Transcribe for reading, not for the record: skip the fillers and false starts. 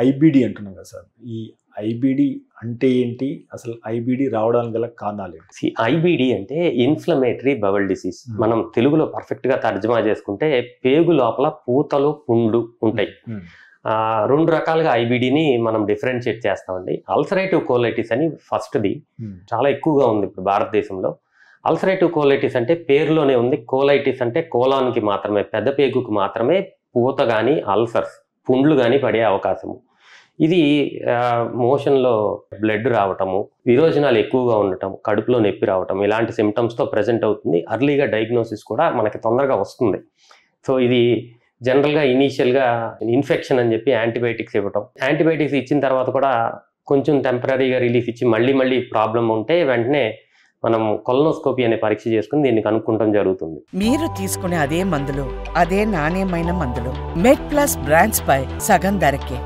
IBD అంటున్నాం కదా sir, ఈ ఐబిడి అంటే ఏంటి, అసలు ఐబిడి రావడానికి గల కారణాలు ఏంటి? ఐబిడి అంటే ఇన్ఫ్లమేటరీ బవల్ డిసీజ్. మనం తెలుగులో పర్ఫెక్ట్ గా తర్జుమా చేసుకుంటే పేగు లోపల పూతలు పుండ్లు ఉంటాయి. రెండు రకాలుగా ఐబిడిని మనం డిఫరెన్షియేట్ చేస్తామండి. అల్సరేటివ్ కోలైటిస్ అని ఫస్ట్ది, చాలా ఎక్కువగా ఉంది ఇప్పుడు భారతదేశంలో. అల్సరేటివ్ కోలైటిస్ అంటే పేరులోనే ఉంది. కోలైటిస్ అంటే కోలాన్కి మాత్రమే, పెద్ద పేగుకు మాత్రమే పూత కానీ అల్సర్స్ పుండ్లు కానీ పడే అవకాశము. ఇది మోషన్లో బ్లడ్ రావటము, విరోచనాలు ఎక్కువగా ఉండటం, కడుపులో నొప్పి రావటం, ఇలాంటి సిమ్టమ్స్తో ప్రజెంట్ అవుతుంది. అర్లీగా డయాగ్నోసిస్ కూడా మనకి తొందరగా వస్తుంది. సో ఇది జనరల్గా ఇనీషియల్గా ఇన్ఫెక్షన్ అని చెప్పి యాంటీబయాటిక్స్ ఇవ్వటం, యాంటీబయాటిక్స్ ఇచ్చిన తర్వాత కూడా కొంచెం టెంపరీగా రిలీఫ్ ఇచ్చి మళ్ళీ ప్రాబ్లం ఉంటే వెంటనే మనం కొలనోస్కోపీ అనే పరీక్ష చేసుకుని దీన్ని కనుక్కుంటాం జరుగుతుంది. మీరు తీసుకునే అదే మందులు, అదే నాణ్యమైన మందులు మెడ్ ప్లస్ బ్రాండ్స్ పై సగం ధరకే.